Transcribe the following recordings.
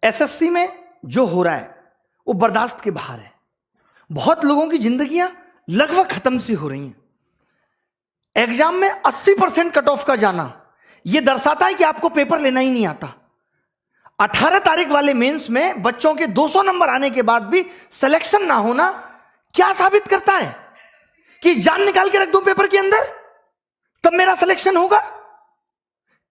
SSC में जो हो रहा है वो बर्दाश्त के बाहर है। बहुत लोगों की जिंदगियां लगभग खत्म सी हो रही हैं। एग्जाम में 80% कट ऑफ का जाना यह दर्शाता है कि आपको पेपर लेना ही नहीं आता। 18 तारीख वाले मेंस में बच्चों के 200 नंबर आने के बाद भी सिलेक्शन ना होना क्या साबित करता है? कि जान निकाल के रख दूं पेपर के अंदर तब मेरा सिलेक्शन होगा।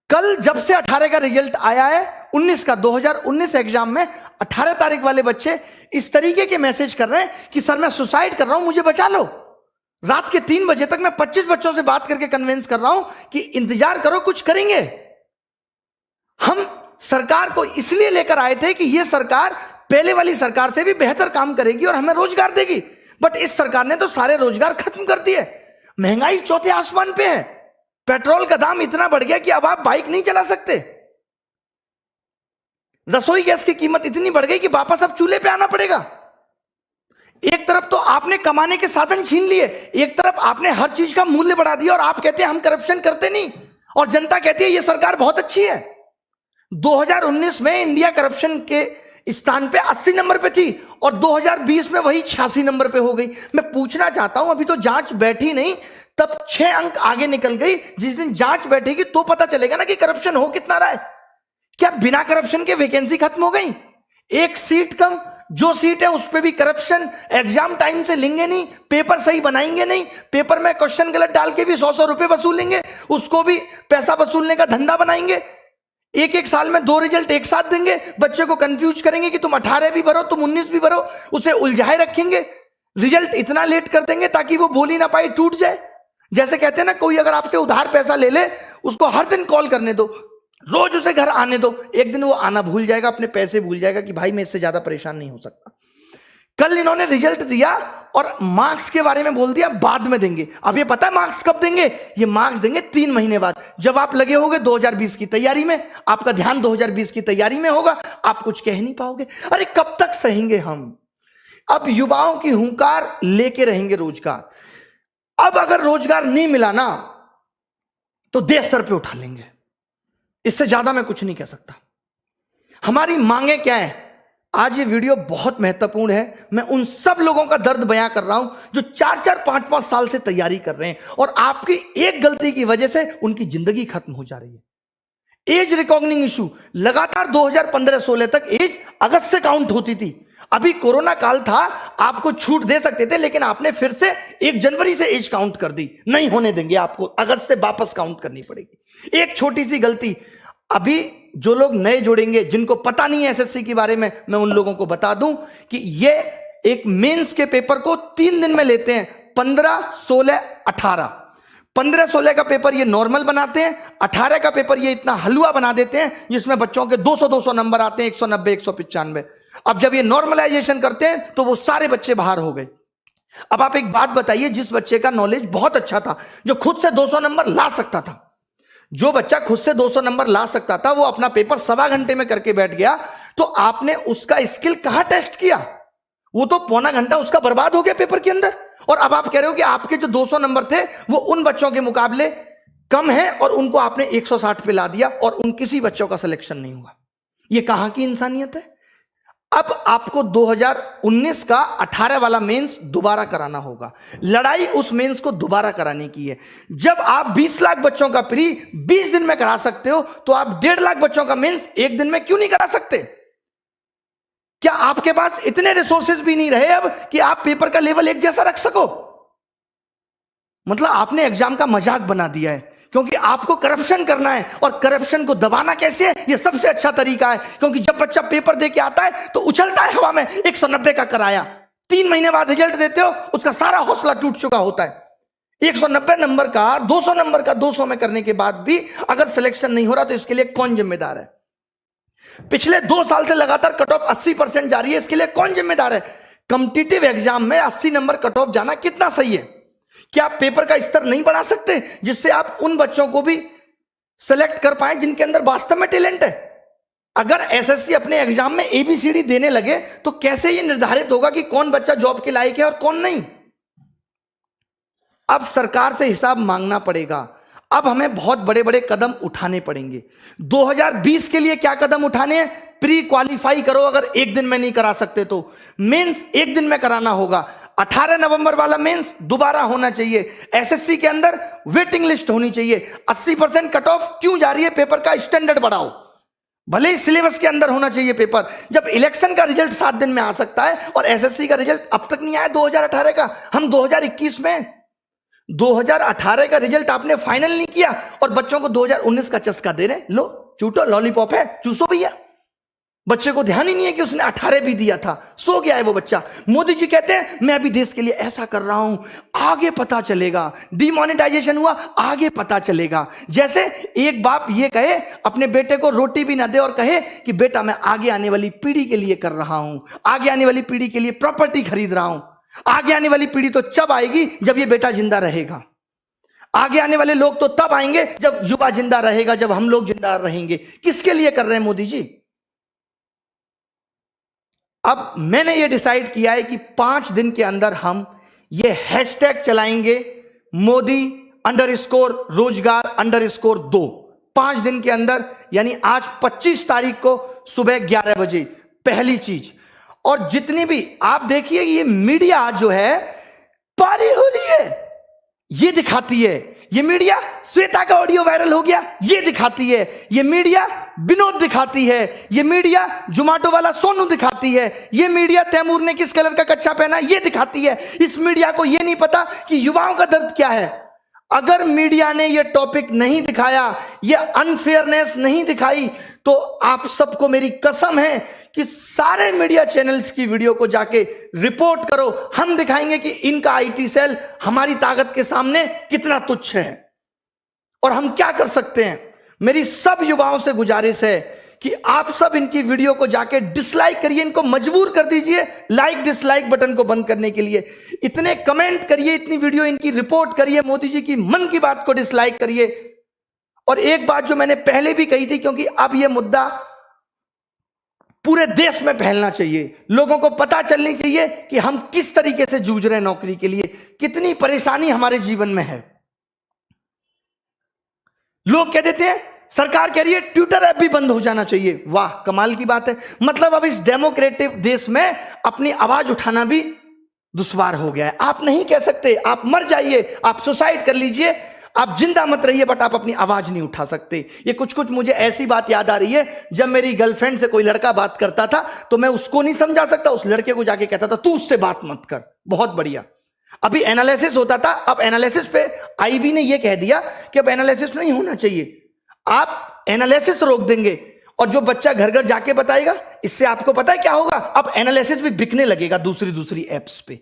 कल जब से 18 का रिजल्ट आया है 19 का 2019 एग्जाम में 18 तारीख वाले बच्चे इस तरीके के मैसेज कर रहे हैं कि सर मैं सुसाइड कर रहा हूं, मुझे बचा लो। रात के 3 बजे तक मैं 25 बच्चों से बात करके कन्विंस कर रहा हूं कि इंतजार करो, कुछ करेंगे। हम सरकार को इसलिए लेकर आए थे कि यह सरकार पहले वाली सरकार से भी बेहतर काम करेगी और हमें रोजगार देगी, बट इस सरकार ने तो सारे रोजगार खत्म कर दिए। महंगाई चौथे आसमान पे है। पेट्रोल का दाम इतना बढ़ गया कि अब आप बाइक नहीं चला सकते। रसोई गैस की कीमत इतनी बढ़ गई कि वापस अब चूल्हे पे आना पड़ेगा। एक तरफ तो आपने कमाने के साधन छीन लिए, एक तरफ आपने हर चीज का मूल्य बढ़ा दिया और आप कहते हैं हम करप्शन करते नहीं, और जनता कहती है यह सरकार बहुत अच्छी है। 2019 में इंडिया करप्शन के स्थान पे 80 नंबर पे थी और 2020 में वही 86 नंबर पे हो गई। मैं पूछना चाहता हूं, अभी तो जांच बैठी नहीं, तब 6 अंक आगे निकल गई। जिस दिन जांच बैठेगी तो पता चलेगा ना कि करप्शन हो कितना रहा है। क्या बिना करप्शन के वैकेंसी खत्म हो गई? एक सीट कम, जो सीट है उस पर भी करप्शन। एग्जाम टाइम से लेंगे नहीं, पेपर सही बनाएंगे नहीं, पेपर में क्वेश्चन गलत डाल के भी 100 रुपए वसूलेंगे, उसको भी पैसा वसूलने का धंधा बनाएंगे। एक साल में 2 रिजल्ट एक साथ देंगे, बच्चे को कंफ्यूज करेंगे कि तुम 18 भी भरो, तुम 19 भी भरो, उसे उलझाए रखेंगे। रिजल्ट इतना लेट कर देंगे ताकि वो बोल ही ना पाए, टूट जाए। जैसे कहते हैं ना, कोई अगर आपसे उधार पैसा ले ले, उसको हर दिन कॉल करने दो, रोज उसे घर आने दो, एक दिन वो आना भूल जाएगा, अपने पैसे भूल जाएगा कि भाई मैं इससे ज्यादा परेशान नहीं हो सकता। कल इन्होंने रिजल्ट दिया और मार्क्स के बारे में बोल दिया बाद में देंगे। अब ये पता है मार्क्स कब देंगे? ये मार्क्स देंगे 3 महीने बाद, जब आप लगे होगे 2020 की तैयारी में, आपका ध्यान 2020 की तैयारी में होगा, आप कुछ कह नहीं पाओगे। अरे कब तक सहेंगे हम? अब युवाओं की हुंकार लेके रहेंगे रोजगार। अब अगर रोजगार नहीं मिला ना तो देश सर पे उठा लेंगे। इससे ज्यादा मैं कुछ नहीं कह सकता। हमारी मांगे क्या है? आज ये वीडियो बहुत महत्वपूर्ण है। मैं उन सब लोगों का दर्द बयां कर रहा हूं जो 4-4, 5-5 साल से तैयारी कर रहे हैं और आपकी एक गलती की वजह से उनकी जिंदगी खत्म हो जा रही है। एज रिकॉग्निंग इशू लगातार 2015-16 तक एज अगस्त से काउंट होती थी। अभी कोरोना काल था, आपको छूट दे सकते थे, लेकिन आपने फिर से 1 जनवरी से एज काउंट कर दी। नहीं होने देंगे, आपको अगस्त से वापस काउंट करनी पड़ेगी। एक छोटी सी गलती, अभी जो लोग नए जुड़ेंगे, जिनको पता नहीं है एसएससी के बारे में, मैं उन लोगों को बता दूं कि ये एक मेंस के पेपर को 3 दिन में लेते हैं, 15, 16, 18। 15-16 का पेपर ये नॉर्मल बनाते हैं, 18 का पेपर ये इतना हलवा बना देते हैं जिसमें बच्चों के 200-200 नंबर आते हैं, 190, 195। अब जब ये नॉर्मलाइजेशन करते हैं तो वो सारे बच्चे बाहर हो गए। अब आप एक बात बताइए, जिस बच्चे का नॉलेज बहुत अच्छा था, जो खुद से 200 नंबर ला सकता था, जो बच्चा खुद से 200 नंबर ला सकता था, वो अपना पेपर 1.25 घंटे में करके बैठ गया, तो आपने उसका स्किल कहां टेस्ट किया? वो तो पौना घंटा उसका बर्बाद हो गया पेपर के अंदर। और अब आप कह रहे हो कि आपके जो 200 नंबर थे वो उन बच्चों के मुकाबले कम है और उनको आपने 160 पे ला दिया और उन किसी बच्चों का सिलेक्शन नहीं हुआ। ये कहां की इंसानियत है? अब आपको 2019 का 18 वाला मेंस दोबारा कराना होगा। लड़ाई उस मेंस को दोबारा कराने की है। जब आप 20 लाख बच्चों का प्री 20 दिन में करा सकते हो, तो आप 1.5 लाख बच्चों का मेंस 1 दिन में क्यों नहीं करा सकते? क्या आपके पास इतने रिसोर्सेज भी नहीं रहे अब कि आप पेपर का लेवल एक जैसा रख सको? मतलब आपने एग्जाम का मजाक बना दिया है, क्योंकि आपको करप्शन करना है। और करप्शन को दबाना कैसे है? यह सबसे अच्छा तरीका है, क्योंकि जब बच्चा पेपर देके आता है तो उछलता है हवा में, 190 का कराया, 3 महीने बाद रिजल्ट देते हो, उसका सारा हौसला टूट चुका होता है। 190 नंबर का 200 नंबर का 200 में करने के बाद भी अगर सिलेक्शन नहीं हो रहा तो इसके लिए कौन जिम्मेदार है? पिछले 2 साल से लगातार कट ऑफ 80% जा रही है, इसके लिए कौन जिम्मेदार है? कॉम्पिटिटिव एग्जाम में 80 नंबर कट ऑफ जाना कितना सही है? क्या आप पेपर का स्तर नहीं बढ़ा सकते जिससे आप उन बच्चों को भी सेलेक्ट कर पाए जिनके अंदर वास्तव में टैलेंट है? अगर एसएससी अपने एग्जाम में एबीसीडी देने लगे तो कैसे यह निर्धारित होगा कि कौन बच्चा जॉब के लायक है और कौन नहीं? अब सरकार से हिसाब मांगना पड़ेगा। अब हमें बहुत बड़े बड़े कदम उठाने पड़ेंगे। 2020 के लिए क्या कदम उठाने हैं? प्री क्वालिफाई करो अगर एक दिन में नहीं करा सकते तो। मेंस एक दिन में कराना होगा। 18 नवंबर वाला मेंस दोबारा होना चाहिए। एसएससी के अंदर वेटिंग लिस्ट होनी चाहिए। 80% कट ऑफ क्यों जा रही है? पेपर का स्टैंडर्ड बढ़ाओ। भले ही सिलेबस के अंदर होना चाहिए पेपर। जब इलेक्शन का रिजल्ट 7 दिन में आ सकता है और एसएससी का रिजल्ट अब तक नहीं आया 2018 का, हम 2021 में 2018 का रिजल्ट आपने फाइनल नहीं किया और बच्चों को 2019 का चस्का दे रहे। लो चूटो, लॉलीपॉप है, चूसो भैया। बच्चे को ध्यान ही नहीं है कि उसने 18 भी दिया था, सो गया है वो बच्चा। मोदी जी कहते हैं मैं अभी देश के लिए ऐसा कर रहा हूं, आगे पता चलेगा। डिमोनेटाइजेशन हुआ, आगे पता चलेगा। जैसे एक बाप ये कहे अपने बेटे को रोटी भी ना दे और कहे कि बेटा मैं आगे आने वाली पीढ़ी के लिए कर रहा हूं, आगे आने वाली पीढ़ी के लिए प्रॉपर्टी खरीद रहा हूं। आगे आने वाली पीढ़ी तो जब आएगी जब ये बेटा जिंदा रहेगा। आगे आने वाले लोग तो तब आएंगे जब युवा जिंदा रहेगा, जब हम लोग जिंदा रहेंगे। किसके लिए कर रहे हैं मोदी जी? अब मैंने ये डिसाइड किया है कि 5 दिन के अंदर हम ये हैशटैग चलाएंगे, मोदी _रोजगार_2। 5 दिन के अंदर, यानी आज 25 तारीख को सुबह 11 बजे पहली चीज। और जितनी भी आप देखिए ये मीडिया जो है पारी हो रही है, ये दिखाती है। ये मीडिया श्वेता का ऑडियो वायरल हो गया, ये दिखाती है। ये मीडिया विनोद दिखाती है। ये मीडिया जोमेटो वाला सोनू दिखाती है। ये मीडिया तैमूर ने किस कलर का कच्चा पहना ये दिखाती है। इस मीडिया को ये नहीं पता कि युवाओं का दर्द क्या है। अगर मीडिया ने ये टॉपिक नहीं दिखाया, ये अनफेयरनेस नहीं दिखाई, तो आप सबको मेरी कसम है कि सारे मीडिया चैनल्स की वीडियो को जाके रिपोर्ट करो। हम दिखाएंगे कि इनका आईटी सेल हमारी ताकत के सामने कितना तुच्छ है और हम क्या कर सकते हैं। मेरी सब युवाओं से गुजारिश है कि आप सब इनकी वीडियो को जाके डिसलाइक करिए, इनको मजबूर कर दीजिए लाइक डिसलाइक बटन को बंद करने के लिए। इतने कमेंट करिए, इतनी वीडियो इनकी रिपोर्ट करिए, मोदी जी की मन की बात को डिसलाइक करिए। और एक बात जो मैंने पहले भी कही थी, क्योंकि अब यह मुद्दा पूरे देश में फैलना चाहिए, लोगों को पता चलनी चाहिए कि हम किस तरीके से जूझ रहे हैं नौकरी के लिए, कितनी परेशानी हमारे जीवन में है। लोग कह देते हैं, सरकार कह रही है ट्विटर ऐप भी बंद हो जाना चाहिए। वाह, कमाल की बात है। मतलब अब इस डेमोक्रेटिक देश में अपनी आवाज उठाना भी दुश्वार हो गया है। आप नहीं कह सकते, आप मर जाइए, आप सुसाइड कर लीजिए, आप जिंदा मत रहिए, बट आप अपनी आवाज नहीं उठा सकते। ये कुछ मुझे ऐसी बात याद आ रही है, जब मेरी गर्लफ्रेंड से कोई लड़का बात करता था तो मैं उसको नहीं समझा सकता, उस लड़के को जाके कहता था तू उससे बात मत कर। बहुत बढ़िया। अभी एनालिसिस होता था, अब एनालिसिस पे आईबी ने यह कह दिया कि अब एनालिसिस नहीं होना चाहिए। आप एनालिसिस रोक देंगे और जो बच्चा घर घर जाके बताएगा, इससे आपको पता है क्या होगा? अब एनालिसिस भी बिकने लगेगा दूसरी एप्स पे,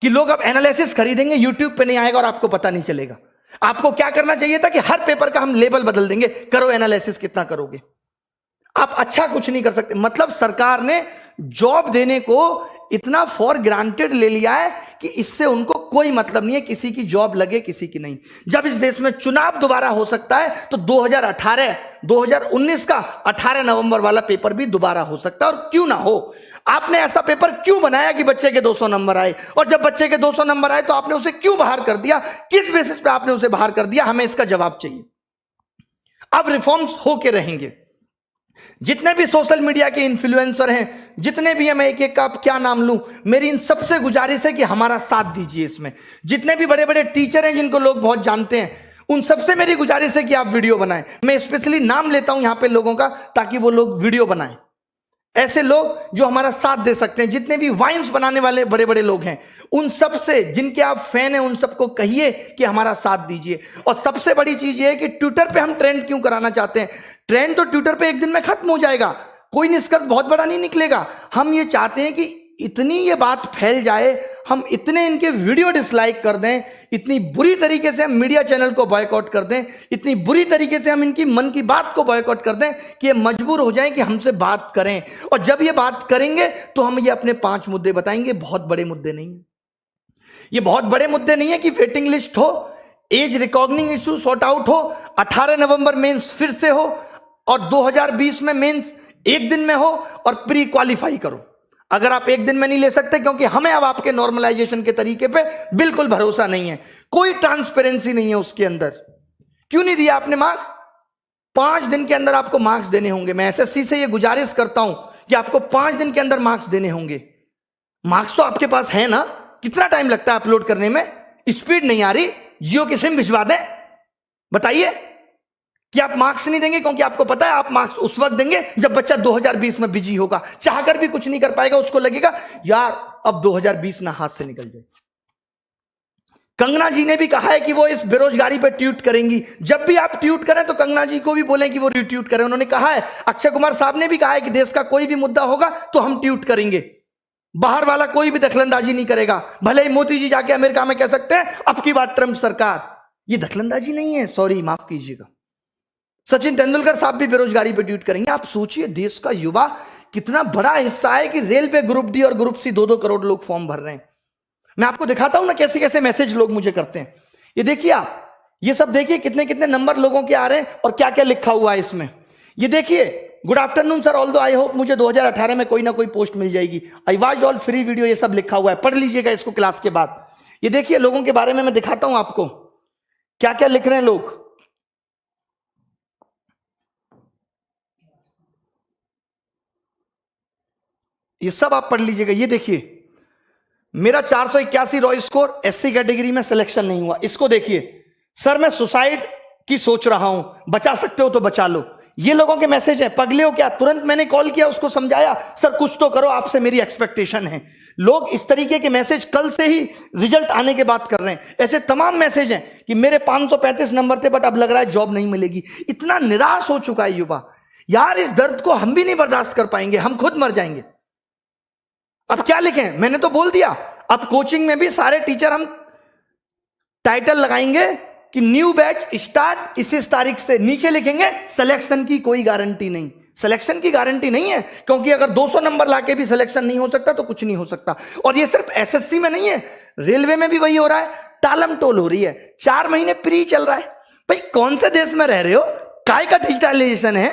कि लोग अब एनालिसिस खरीदेंगे, यूट्यूब पे नहीं आएगा और आपको पता नहीं चलेगा। आपको क्या करना चाहिए था कि हर पेपर का हम लेबल बदल देंगे, करो एनालिसिस, कितना करोगे। आप अच्छा कुछ नहीं कर सकते। मतलब सरकार ने जॉब देने को इतना फॉर ग्रांटेड ले लिया है कि इससे उनको कोई मतलब नहीं है किसी की जॉब लगे किसी की नहीं। जब इस देश में चुनाव दोबारा हो सकता है तो 2019 का 18 नवंबर वाला पेपर भी दोबारा हो सकता है। और क्यों ना हो, आपने ऐसा पेपर क्यों बनाया कि बच्चे के 200 नंबर आए? और जब बच्चे के 200 नंबर आए तो आपने उसे क्यों बाहर कर दिया? किस बेसिस पे आपने उसे बाहर कर दिया? हमें इसका जवाब चाहिए। अब रिफॉर्म्स होके रहेंगे। जितने भी सोशल मीडिया के इन्फ्लुएंसर हैं, जितने भी हैं, मैं एक एक का क्या नाम लूं, मेरी इन सबसे गुजारिश है कि हमारा साथ दीजिए इसमें। जितने भी बड़े बड़े टीचर हैं जिनको लोग बहुत जानते हैं, उन सबसे मेरी गुजारिश है कि आप वीडियो बनाएं। मैं स्पेशली नाम लेता हूं यहां पे लोगों का, ताकि वो लोग वीडियो बनाएं। ऐसे लोग जो हमारा साथ दे सकते हैं, जितने भी वाइन्स बनाने वाले बड़े बड़े लोग हैं, उन सब से जिनके आप फैन हैं, उन सबको कहिए कि हमारा साथ दीजिए। और सबसे बड़ी चीज ये है कि ट्विटर पे हम ट्रेंड क्यों कराना चाहते हैं? ट्रेंड तो ट्विटर पे एक दिन में खत्म हो जाएगा, कोई निष्कर्ष बहुत बड़ा नहीं निकलेगा। हम ये चाहते हैं कि इतनी ये बात फैल जाए, हम इतने इनके वीडियो डिसलाइक कर दें, इतनी बुरी तरीके से हम मीडिया चैनल को बॉयकॉट कर दें, इतनी बुरी तरीके से हम इनकी मन की बात को बॉयकॉट कर दें कि ये मजबूर हो जाएं कि हमसे बात करें। और जब ये बात करेंगे तो हम ये अपने 5 मुद्दे बताएंगे। बहुत बड़े मुद्दे नहीं है ये, बहुत बड़े मुद्दे नहीं है कि वेटिंग लिस्ट हो, as recognizing issue sort out हो, 18 नवंबर मेंस फिर से हो, और 2020 में मेंस एक दिन में हो, और प्री क्वालिफाई करो। अगर आप एक दिन में नहीं ले सकते, क्योंकि हमें अब आपके नॉर्मलाइजेशन के तरीके पे बिल्कुल भरोसा नहीं है, कोई ट्रांसपेरेंसी नहीं है उसके अंदर। क्यों नहीं दिया आपने मार्क्स? 5 दिन के अंदर आपको मार्क्स देने होंगे। मैं एसएससी से ये गुजारिश करता हूं कि आपको 5 दिन के अंदर मार्क्स देने होंगे। मार्क्स तो आपके पास है ना, कितना टाइम लगता है अपलोड करने में? स्पीड नहीं आ रही, जियो की सिम भिजवा दें? बताइए कि आप मार्क्स नहीं देंगे, क्योंकि आपको पता है आप मार्क्स उस वक्त देंगे जब बच्चा 2020 में बिजी होगा, चाहकर भी कुछ नहीं कर पाएगा, उसको लगेगा यार अब 2020 ना हाथ से निकल जाए। कंगना जी ने भी कहा है कि वो इस बेरोजगारी पर ट्वीट करेंगी। जब भी आप ट्वीट करें तो कंगना जी को भी बोलें कि वो रिट्वीट करें। उन्होंने कहा है, अक्षय कुमार साहब ने भी कहा है कि देश का कोई भी मुद्दा होगा तो हम ट्वीट करेंगे, बाहर वाला कोई भी दखलंदाजी नहीं करेगा। भले ही मोदी जी जाके अमेरिका में कह सकते हैं अब की बात ट्रंप सरकार, ये दखलंदाजी नहीं है, सॉरी माफ कीजिएगा। सचिन तेंदुलकर साहब भी बेरोजगारी पर ट्वीट करेंगे। आप सोचिए देश का युवा कितना बड़ा हिस्सा है कि रेलवे ग्रुप डी और ग्रुप सी 2-2 करोड़ लोग फॉर्म भर रहे हैं। मैं आपको दिखाता हूं ना कैसे कैसे मैसेज लोग मुझे करते हैं। ये देखिए आप, ये सब देखिए कितने कितने नंबर लोगों के आ रहे हैं और क्या क्या लिखा हुआ है इसमें। ये देखिए, good afternoon sir, although I hope मुझे 2018 में कोई ना कोई पोस्ट मिल जाएगी, I watch all free video, ये सब लिखा हुआ है, पढ़ लीजिएगा इसको क्लास के बाद। ये देखिए लोगों के बारे में मैं दिखाता हूं आपको क्या क्या लिख रहे हैं लोग। ये सब आप पढ़ लीजिएगा। ये देखिए, मेरा 481 रॉ स्कोर, एससी कैटेगरी में सिलेक्शन नहीं हुआ। इसको देखिए, सर मैं सुसाइड की सोच रहा हूं, बचा सकते हो तो बचा लो। ये लोगों के मैसेज है। पगले हो क्या? तुरंत मैंने कॉल किया, उसको समझाया, सर कुछ तो करो, आपसे मेरी एक्सपेक्टेशन है। लोग इस तरीके के मैसेज कल से ही रिजल्ट आने के बाद कर रहे हैं। ऐसे तमाम मैसेज हैं कि मेरे 535 नंबर थे बट अब लग रहा है जॉब नहीं मिलेगी। इतना निराश हो चुका है युवा, यार इस दर्द को हम भी नहीं बर्दाश्त कर पाएंगे, हम खुद मर जाएंगे। अब क्या लिखें? मैंने तो बोल दिया, अब कोचिंग में भी सारे टीचर हम टाइटल लगाएंगे कि न्यू बैच स्टार्ट इस तारीख से। नीचे लिखेंगे सिलेक्शन की कोई गारंटी नहीं। सिलेक्शन की गारंटी नहीं है, क्योंकि अगर 200 नंबर लाके भी सिलेक्शन नहीं हो सकता तो कुछ नहीं हो सकता। और ये सिर्फ एसएससी में नहीं है, रेलवे में भी वही हो रहा है, टालम टोल हो रही है। 4 महीने प्री चल रहा है। भाई कौन से देश में रह रहे हो? काय का डिजिटलाइजेशन है?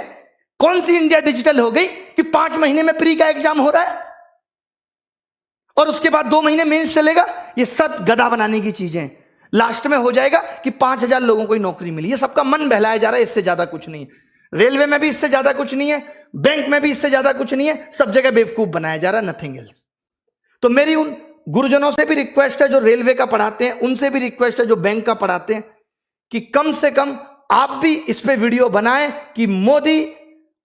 कौन सी इंडिया डिजिटल हो गई कि 5 महीने में प्री का एग्जाम हो रहा है और उसके बाद 2 महीने मेंस चलेगा? ये सब गधा बनाने की चीजें। लास्ट में हो जाएगा कि 5000 लोगों को नौकरी मिली। ये सबका मन बहलाया जा रहा है, इससे ज्यादा कुछ नहीं है। रेलवे में भी इससे ज्यादा कुछ नहीं है, बैंक में भी इससे ज्यादा कुछ नहीं है, सब जगह बेवकूफ बनाया जा रहा है, नथिंग एल्स। तो मेरी उन गुरुजनों से भी रिक्वेस्ट है जो रेलवे का पढ़ाते हैं, उनसे भी रिक्वेस्ट है जो बैंक का पढ़ाते हैं, कि कम से कम आप भी इस पे वीडियो बनाएं कि मोदी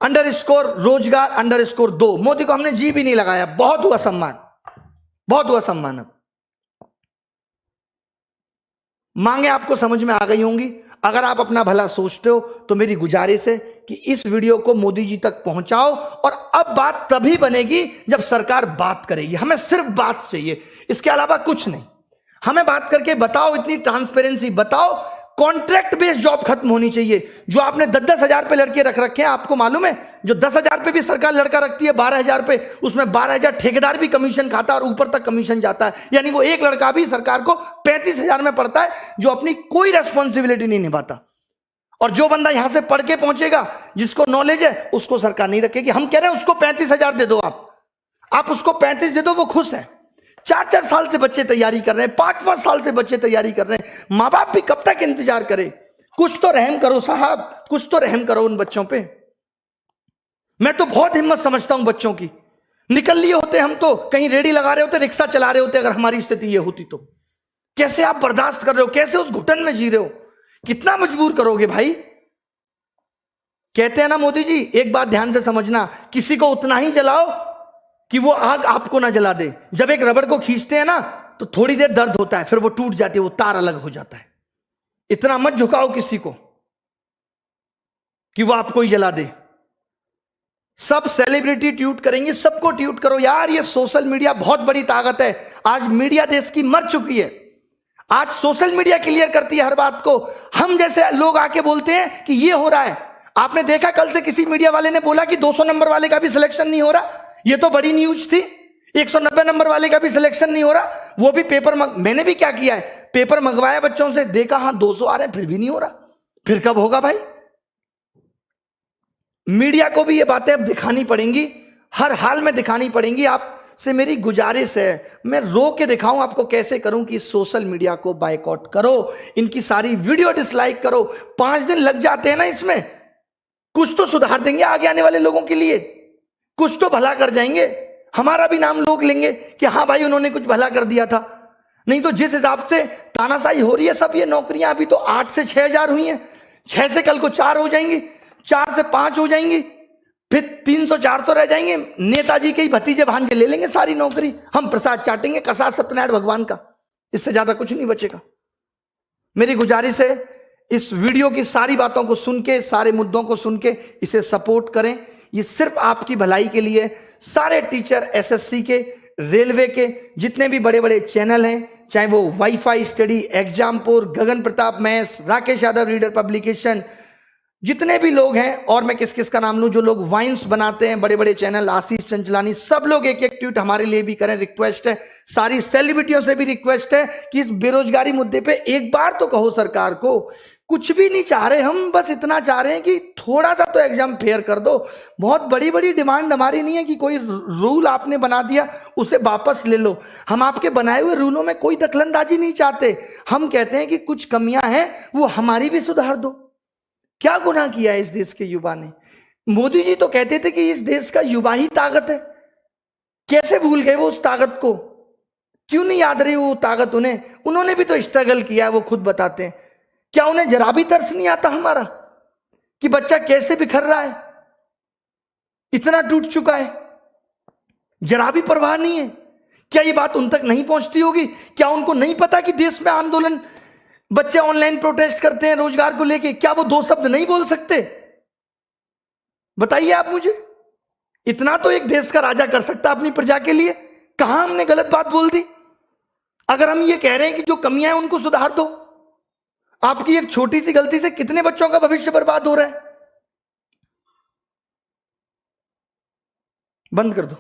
_ रोजगार _ 2। मोदी को हमने जी भी नहीं लगाया, बहुत हुआ सम्मान, बहुत हुआ सम्मान। अब मांगे आपको समझ में आ गई होंगी। अगर आप अपना भला सोचते हो तो मेरी गुजारिश है कि इस वीडियो को मोदी जी तक पहुंचाओ। और अब बात तभी बनेगी जब सरकार बात करेगी। हमें सिर्फ बात चाहिए, इसके अलावा कुछ नहीं। हमें बात करके बताओ, इतनी ट्रांसपेरेंसी बताओ। कॉन्ट्रैक्ट बेस्ड जॉब खत्म होनी चाहिए। जो आपने 10-10 हजार पे लड़के रख रखे हैं, आपको मालूम है जो 10 हजार पे भी सरकार लड़का रखती है 12 हजार पे, उसमें 12 हजार ठेकेदार भी कमीशन खाता है और ऊपर तक कमीशन जाता है। यानी वो एक लड़का भी सरकार को 35 हजार में पड़ता है, जो अपनी कोई रेस्पॉन्सिबिलिटी नहीं निभाता। और जो बंदा यहां से पढ़ के पहुंचेगा, जिसको नॉलेज है, उसको सरकार नहीं रखेगी। हम कह रहे हैं उसको 35 हजार दे दो। आप उसको 35 दे दो, वो खुश है। 4-4 साल से बच्चे तैयारी कर रहे हैं, 5-5 साल से बच्चे तैयारी कर रहे हैं। माँ बाप भी कब तक इंतजार करे? कुछ तो रहम करो साहब, कुछ तो रहम करो उन बच्चों पे। मैं तो बहुत हिम्मत समझता हूं बच्चों की। निकल लिए होते हम तो, कहीं रेडी लगा रहे होते, रिक्शा चला रहे होते, अगर हमारी स्थिति ये होती तो। कैसे आप बर्दाश्त कर रहे हो? कैसे उस घुटन में जी रहे हो? कितना मजबूर करोगे भाई? कहते हैं ना मोदी जी, एक बात ध्यान से समझना, किसी को उतना ही जलाओ कि वो आग आपको ना जला दे। जब एक रबड़ को खींचते हैं ना तो थोड़ी देर दर्द होता है, फिर वो टूट जाती है, वो तार अलग हो जाता है। इतना मत झुकाओ किसी को कि वो आपको ही जला दे। सब सेलिब्रिटी ट्वीट करेंगे, सबको ट्वीट करो यार। ये सोशल मीडिया बहुत बड़ी ताकत है। आज मीडिया देश की मर चुकी है। आज सोशल मीडिया क्लियर करती है हर बात को। हम जैसे लोग आके बोलते हैं कि ये हो रहा है। आपने देखा कल से किसी मीडिया वाले ने बोला कि 200 नंबर वाले का भी सिलेक्शन नहीं हो रहा। ये तो बड़ी न्यूज थी। 190 नंबर वाले का भी सिलेक्शन नहीं हो रहा, वो भी पेपर मैंने भी क्या किया है, पेपर मंगवाया बच्चों से, देखा हाँ 200 आ रहे हैं, फिर भी नहीं हो रहा। फिर कब होगा भाई? मीडिया को भी ये बातें अब दिखानी पड़ेंगी, हर हाल में दिखानी पड़ेंगी। आपसे मेरी गुजारिश है, मैं रो के दिखाऊं आपको कैसे करूं कि सोशल मीडिया को बायकॉट करो, इनकी सारी वीडियो डिसलाइक करो। 5 दिन लग जाते हैं ना इसमें, कुछ तो सुधार देंगे आगे आने वाले लोगों के लिए, कुछ तो भला कर जाएंगे, हमारा भी नाम लोग लेंगे कि हाँ भाई उन्होंने कुछ भला कर दिया था। नहीं तो जिस हिसाब से तानाशाही हो रही है सब, ये नौकरियां अभी तो 8 से 6,000 हुई हैं, 6 से कल को 4 हो जाएंगी, 4 से 5 हो जाएंगी, फिर 300-400 रह जाएंगे। नेताजी के ही भतीजे भांजे ले लेंगे सारी नौकरी, हम प्रसाद चाटेंगे कसा सत्यनारायण भगवान का, इससे ज्यादा कुछ नहीं बचेगा। मेरी गुजारिश है इस वीडियो की सारी बातों को सुन के, सारे मुद्दों को सुन के इसे सपोर्ट करें, ये सिर्फ आपकी भलाई के लिए। सारे टीचर एसएससी के, रेलवे के, जितने भी बड़े बड़े चैनल हैं, चाहे वो WiFi study, Exampur, Gagan Pratap maths, Rakesh Yadav reader publication, जितने भी लोग हैं, और मैं किस किस का नाम लूं, जो लोग वाइन्स बनाते हैं, बड़े बड़े चैनल, आशीष चंचलानी, सब लोग एक एक ट्वीट हमारे लिए भी करें, रिक्वेस्ट है। सारी सेलिब्रिटियों से भी रिक्वेस्ट है कि इस बेरोजगारी मुद्दे पे एक बार तो कहो सरकार को। कुछ भी नहीं चाह रहे हम, बस इतना चाह रहे हैं कि थोड़ा सा तो एग्जाम फेयर कर दो। बहुत बड़ी बड़ी डिमांड हमारी नहीं है कि कोई रूल आपने बना दिया उसे वापस ले लो, हम आपके बनाए हुए रूलों में कोई दखलंदाजी नहीं चाहते। हम कहते हैं कि कुछ कमियां हैं वो हमारी भी सुधार दो। क्या गुनाह किया है इस देश के युवा ने? मोदी जी तो कहते थे कि इस देश का युवा ही ताकत है, कैसे भूल गए वो उस ताकत को? क्यों नहीं याद रही वो ताकत उन्हें? उन्होंने भी तो स्ट्रगल किया है, वो खुद बताते हैं। क्या उन्हें जरा भी तरस नहीं आता हमारा कि बच्चा कैसे बिखर रहा है, इतना टूट चुका है? जरा भी परवाह नहीं है? क्या ये बात उन तक नहीं पहुंचती होगी? क्या उनको नहीं पता कि देश में आंदोलन, बच्चे ऑनलाइन प्रोटेस्ट करते हैं रोजगार को लेके, क्या वो 2 शब्द नहीं बोल सकते? बताइए आप मुझे। इतना तो एक देश का राजा कर सकता अपनी प्रजा के लिए। कहां हमने गलत बात बोल दी? अगर हम ये कह रहे हैं कि जो कमियां हैं उनको सुधार दो, आपकी एक छोटी सी गलती से कितने बच्चों का भविष्य बर्बाद हो रहा है? बंद कर दो।